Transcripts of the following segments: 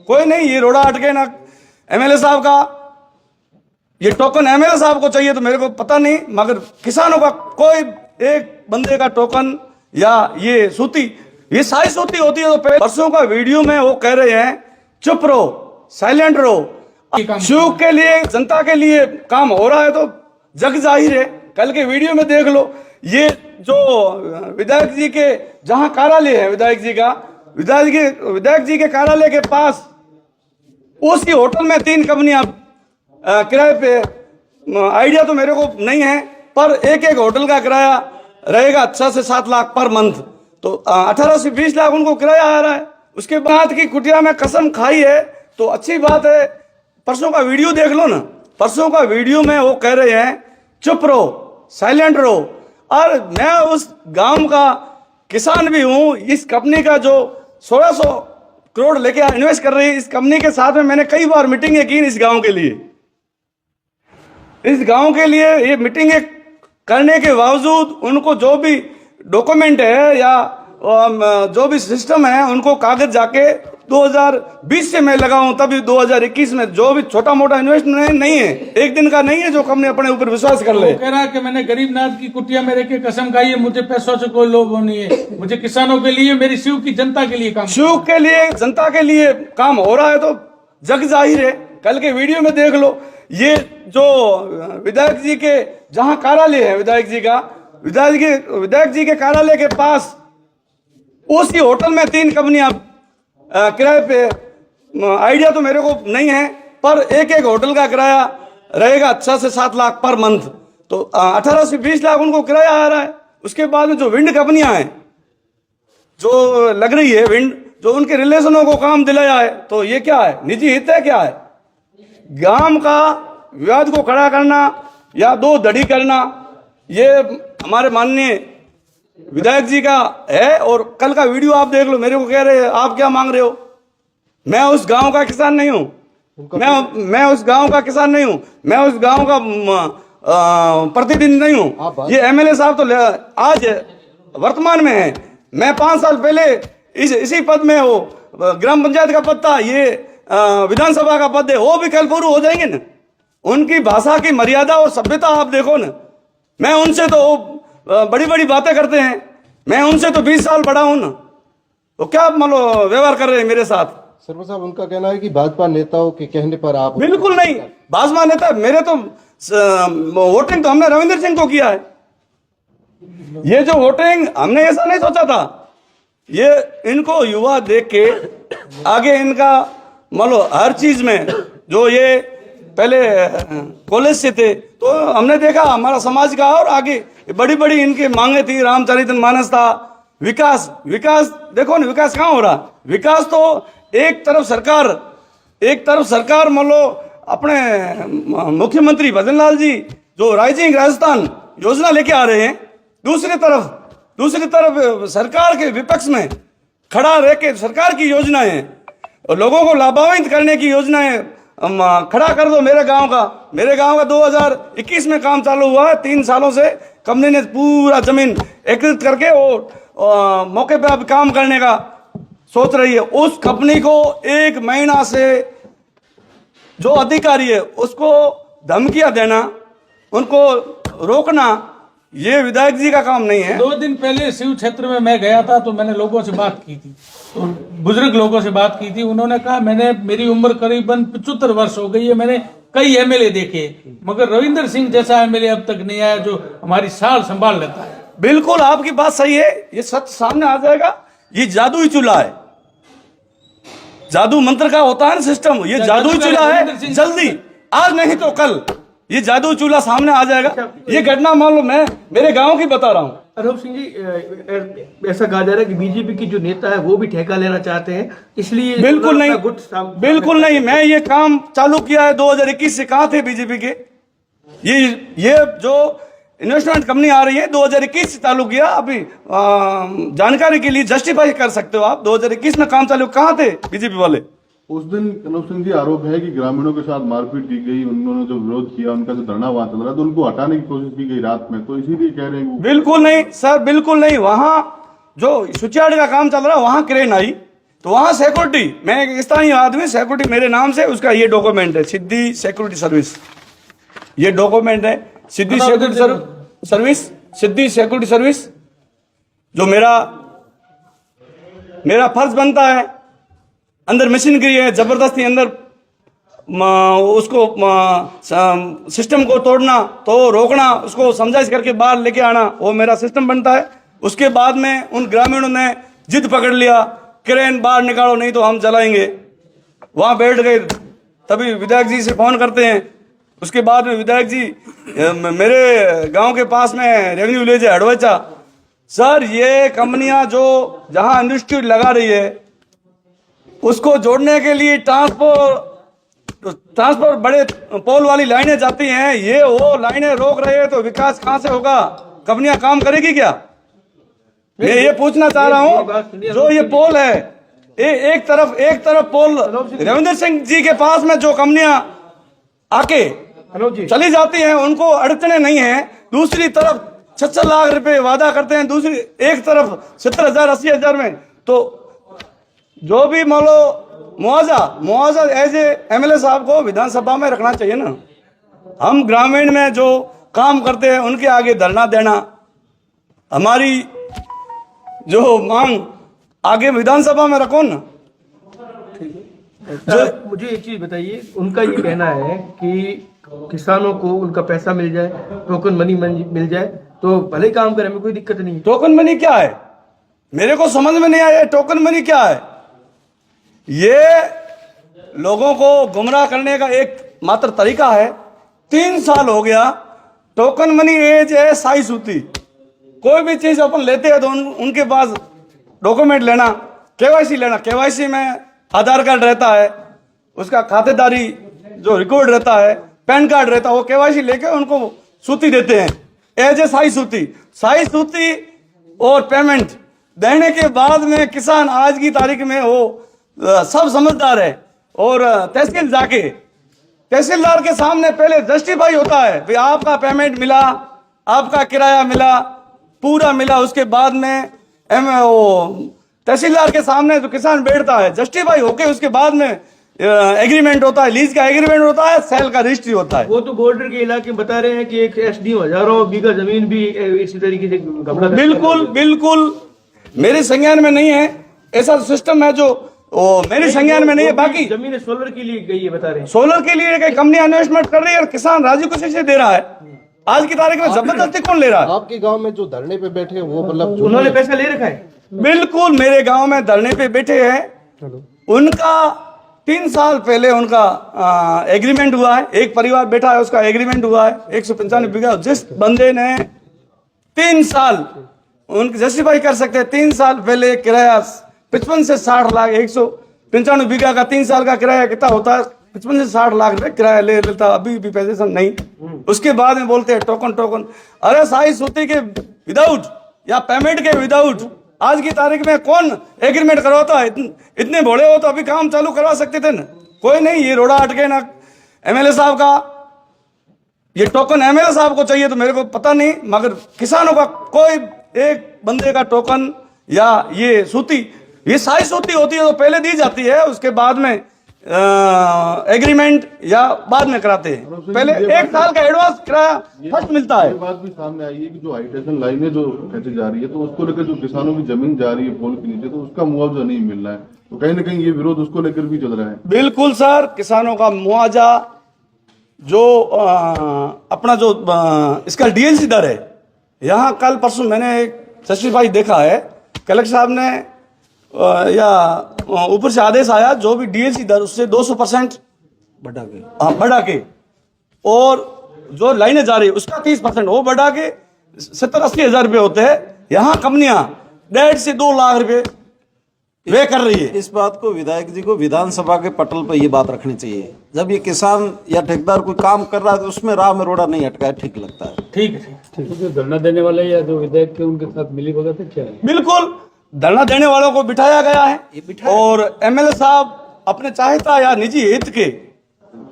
कोई नहीं, ये रोड़ा अटके ना एमएलए साहब का, ये टोकन एमएलए साहब को चाहिए तो मेरे को पता नहीं, मगर किसानों का कोई एक बंदे का टोकन या ये सूती, ये सारी सूती होती है। तो पहले परसों का वीडियो में वो कह रहे हैं चुप रहो, साइलेंट रहो, शिव के लिए जनता के लिए काम हो रहा है तो जग जाहिर है। कल के वीडियो में देख लो, ये जो विधायक जी के जहां कार्यालय है विधायक जी के कार्यालय के पास उसी होटल में 3 कंपनियां किराए पे, आइडिया तो मेरे को नहीं है, पर एक होटल का किराया रहेगा 6 से 7 लाख पर मंथ, तो 18 से 20 लाख उनको किराया आ रहा है। उसके बाद की कुटिया में कसम खाई है तो अच्छी बात है। परसों का वीडियो देख लो ना, परसों का वीडियो में वो कह रहे हैं चुप रहो, साइलेंट रहो। और मैं उस गांव का किसान भी हूं। इस कंपनी का जो 1600 करोड़ लेके इन्वेस्ट कर रही है, इस कंपनी के साथ में मैंने कई बार मीटिंगें की इस गांव के लिए। इस गांव के लिए ये मीटिंगें करने के बावजूद उनको जो भी डॉक्यूमेंट है या जो भी सिस्टम है, उनको कागज जाके 2020 से मैं लगा हूं, तभी 2021 में जो भी छोटा मोटा इन्वेस्टमेंट नहीं है, एक दिन का नहीं है जो कंपनी अपने ऊपर विश्वास कर ले। वो कह रहा है कि मैंने गरीबनाथ की कुटिया में रह के कसम खाई है, मुझे पैसों से कोई लोभ नहीं है, मुझे किसानों के लिए, मेरी शिव की जनता के लिए काम, शिव के लिए जनता के लिए काम हो रहा है तो जग जाहिर है। कल के वीडियो में देख लो, ये जो विधायक जी के जहां कार्यालय है विधायक जी के कार्यालय के पास उसी होटल में 3 कंपनियां किराए पे, आइडिया तो मेरे को नहीं है, पर एक होटल का किराया रहेगा 6 से 7 लाख पर मंथ, तो 18 से 20 लाख उनको किराया आ रहा है। उसके बाद में जो विंड कंपनियां हैं जो लग रही है, विंड जो उनके रिलेशनों को काम दिलाया है, तो ये क्या है, निजी हित है क्या है? गांव का विवाद को खड़ा करना या 2 धड़ी करना, ये हमारे माननीय विधायक जी का है। और कल का वीडियो आप देख लो, मेरे को कह रहे हैं आप क्या मांग रहे हो? मैं उस गांव का किसान नहीं हूं, मैं उस गांव का किसान नहीं हूं, मैं उस गांव का प्रतिनिधि नहीं हूं। ये एमएलए साहब तो आज वर्तमान में है, मैं 5 साल पहले इसी पद में हो, ग्राम पंचायत का पद था, ये विधानसभा का पद है, वो भी कल पूर्व हो जाएंगे ना। उनकी भाषा की मर्यादा और सभ्यता आप देखो ना। मैं उनसे तो बड़ी बड़ी बातें करते हैं, मैं उनसे तो 20 साल बड़ा हूं ना, तो क्या मतलब व्यवहार कर रहे हैं मेरे साथ? सर्वर साहब, उनका कहना है कि भाजपा नेताओं के कहने पर आप, बिल्कुल नहीं, भाजपा नेता मेरे तो वोटिंग तो हमने रविंद्र सिंह को किया है। ये जो वोटिंग हमने ऐसा नहीं सोचा था, ये इनको युवा देख के आगे इनका मतलब हर चीज में, जो ये पहले कॉलेज से थे तो हमने देखा हमारा समाज का, और आगे बड़ी बड़ी इनकी मांगे थी, रामचरितमानस था, विकास देखो ना, विकास कहाँ हो रहा? विकास तो एक तरफ सरकार मान लो अपने मुख्यमंत्री भजन लाल जी जो राइजिंग राजस्थान योजना लेके आ रहे हैं, दूसरी तरफ सरकार के विपक्ष में खड़ा रह के सरकार की योजनाएं और लोगों को लाभान्वित करने की योजनाएं खड़ा कर दो। मेरे गांव का 2021 में काम चालू हुआ है, 3 सालों से कंपनी ने पूरा जमीन एकत्रित करके और मौके पे अब काम करने का सोच रही है। उस कंपनी को 1 महीना से जो अधिकारी है उसको धमकियां देना, उनको रोकना, ये विधायक जी का काम नहीं है। 2 दिन पहले शिव क्षेत्र में मैं गया था, तो मैंने लोगों से बात की थी, तो बुजुर्ग लोगों से बात की थी। उन्होंने कहा मेरी उम्र करीबन 75 वर्ष हो गई है, मैंने कई एमएलए देखे, मगर रविंद्र सिंह जैसा एमएलए अब तक नहीं आया जो हमारी साल संभाल लेता है। बिल्कुल आपकी बात सही है, ये सच सामने आ जाएगा। ये जादुई चूल्हा है, जादू मंत्र का होता है ना सिस्टम, ये जादुई चूल्हा है। जल्दी, आज नहीं तो कल ये जादू चूल्हा सामने आ जाएगा। ये घटना मान लो मैं मेरे गांव की बता रहा हूँ। अरूप सिंह जी, ऐसा कहा जा रहा है कि बीजेपी की जो नेता है वो भी ठेका लेना चाहते हैं, इसलिए बिल्कुल नहीं, मैं ये काम चालू किया है 2021 से। कहाँ थे बीजेपी के? ये जो इन्वेस्टमेंट कंपनी आ रही है 2021 से चालू किया। अभी जानकारी के लिए जस्टिफाई कर सकते हो आप, 2021 में काम चालू, कहाँ थे बीजेपी वाले? उस दिन अनूप सिंह जी आरोप है कि ग्रामीणों के साथ मारपीट की गई, उन्होंने जो विरोध किया, उनका जो धरना वहां चल रहा तो उनको हटाने की कोशिश की गई रात में, तो इसीलिए कह रहे हैं। बिल्कुल नहीं सर, बिल्कुल नहीं। वहां जो स्विचयार्ड का काम चल रहा है वहां क्रेन आई, तो वहां सिक्योरिटी, मैं एक स्थानीय आदमी, सिक्योरिटी मेरे नाम से, उसका ये डॉक्यूमेंट है, सिद्धि सिक्योरिटी सर्विस, ये डॉक्यूमेंट है सिद्धि सिक्योरिटी सर्विस, सिद्धि सिक्योरिटी सर्विस। जो मेरा फर्ज बनता है, अंदर मशीनरी है, जबरदस्ती अंदर उसको सिस्टम को तोड़ना, तो रोकना, उसको समझाइश करके बाहर लेके आना, वो मेरा सिस्टम बनता है। उसके बाद में उन ग्रामीणों ने जिद पकड़ लिया, क्रेन बाहर निकालो नहीं तो हम जलाएंगे। वहां बैठ गए, तभी विधायक जी से फोन करते हैं। उसके बाद में विधायक जी मेरे गांव के पास में रेवेन्यू विलेज है हड़वचा, सर ये कंपनियां जो जहां इंडस्ट्री लगा रही है उसको जोड़ने के लिए ट्रांसपोर्ट बड़े पोल वाली लाइनें जाती हैं, ये वो लाइनें रोक रहे हैं, तो विकास कहां से होगा? कंपनियां काम करेगी क्या? मैं ये पूछना चाह रहा हूं, जो ये पोल है, एक तरफ पोल रविंद्र सिंह जी के पास में जो कंपनियां आके चली जाती हैं उनको अड़चने नहीं है, दूसरी तरफ 6 लाख रुपए वादा करते हैं, दूसरी एक तरफ 70,000 80,000 में। तो जो भी मान लो मुआवजा एज ए एमएलए साहब को विधानसभा में रखना चाहिए ना। हम ग्रामीण में जो काम करते हैं उनके आगे धरना देना, हमारी जो मांग आगे विधानसभा में रखो ना। मुझे एक चीज बताइए, उनका ये कहना है कि किसानों को उनका पैसा मिल जाए, टोकन मनी मिल जाए तो भले ही काम करे, हमें कोई दिक्कत नहीं। टोकन मनी क्या है? मेरे को समझ में नहीं आया टोकन मनी क्या है। ये लोगों को गुमराह करने का एक मात्र तरीका है। 3 साल हो गया, टोकन मनी एज है साई सूती। कोई भी चीज अपन लेते हैं तो उनके पास डॉक्यूमेंट लेना, केवाईसी लेना, केवाईसी में आधार कार्ड रहता है, उसका खातेदारी जो रिकॉर्ड रहता है, पैन कार्ड रहता है, वो केवाईसी लेके उनको सूती देते हैं एज ए साई सूती और पेमेंट देने के बाद में किसान आज की तारीख में वो सब समझदार है। और तहसीलदार के सामने पहले जस्टिफाई होता है, भाई आपका पेमेंट मिला, आपका किराया मिला, पूरा मिला। उसके बाद में तहसीलदार के सामने जो किसान बैठता है, जस्टिफाई होके उसके बाद में एग्रीमेंट होता है, लीज का एग्रीमेंट होता है, सेल का रजिस्ट्री होता है। वो तो बॉर्डर के इलाके बता रहे हैं कि एक एसडीओ हजारों बीघा जमीन भी इसी तरीके से बिल्कुल मेरे संज्ञान में नहीं है, ऐसा सिस्टम है जो मेरे संज्ञान में नहीं है। बाकी जमीन सोलर के लिए गई है, बता रहे हैं सोलर के लिए कई कंपनी इन्वेस्टमेंट कर रही है और किसान राजी खुशी से दे रहा है। आज की तारीख में जबरदस्ती कौन ले रहा है? आपके गांव में जो धरने पे बैठे हैं वो मतलब उन्होंने पैसा ले रखा है? बिल्कुल, मेरे गांव में धरने पे बैठे हैं, उनका 3 साल पहले उनका एग्रीमेंट हुआ है। एक परिवार बैठा है, उसका एग्रीमेंट हुआ है 195 बीघा। जिस बंदे ने 3 साल उनकी जस्टिफाई कर सकते हैं, 3 साल पहले किराया 55 से 60 लाख, 195 बीघा का 3 साल का किराया कितना होता है? 55 से 60 लाख रुपए किराया ले लेता, अभी भी पैसे नहीं। उसके बाद में बोलते हैं टोकन। अरे साई सूती के विदाउट या पेमेंट के विदाउट आज की तारीख में कौन एग्रीमेंट करवाता है? इतने भोले हो तो अभी काम चालू करवा सकते थे ना, कोई नहीं। ये रोड़ा अटके ना एमएलए साहब का, ये टोकन एमएलए साहब को चाहिए तो मेरे को पता नहीं, मगर किसानों का कोई एक बंदे का टोकन या ये सूती, ये साई सूती होती है तो पहले दी जाती है, उसके बाद में एग्रीमेंट या बाद में कराते हैं। पहले 1 साल का एडवांस किराया फर्स्ट मिलता है। ये बात भी सामने आई है कि जो हाई टेंशन लाइनें जो खींची जा रही है, तो उसको लेकर जो किसानों की जमीन जा रही है पोल के नीचे, तो उसका मुआवजा नहीं मिल रहा है, तो कहीं ना कहीं ये विरोध उसको लेकर भी चल रहा है। बिल्कुल सर, किसानों का मुआवजा जो अपना जो इसका डीएलसी दर है, यहाँ कल परसों मैंने एक जस्टिफाई देखा है, कलेक्टर साहब ने या ऊपर से आदेश आया, जो भी डीएलसी दर उससे 200% बढ़ा के और जो लाइनें जा रही है उसका 30% वो बढ़ा के 70-80 हजार रुपये होते हैं। यहाँ कंपनियां 1.5 से 2 लाख रुपए वे कर रही है। इस बात को विधायक जी को विधानसभा के पटल पर ये बात रखनी चाहिए। जब ये किसान या ठेकेदार कोई काम कर रहा है तो उसमें राह में रोड़ा नहीं अटका है, ठीक लगता है। ठीक है। जो धरना देने वाले या जो विधायक के उनके साथ मिली भगत है क्या है? बिल्कुल, धरना देने वालों को बिठाया गया है और एमएलए साहब अपने चाहता या निजी हित के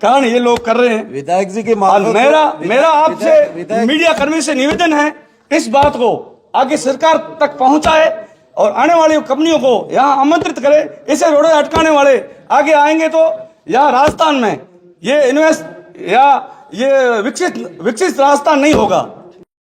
कारण ये लोग कर रहे हैं। विधायक जी के मेरा आपसे मीडिया कर्मी से निवेदन है, इस बात को आगे सरकार तक पहुंचाए और आने वाली कंपनियों को यहाँ आमंत्रित करे। इसे रोडे अटकाने वाले आगे आएंगे तो यहाँ राजस्थान में ये इन्वेस्ट या ये विकसित राजस्थान नहीं होगा।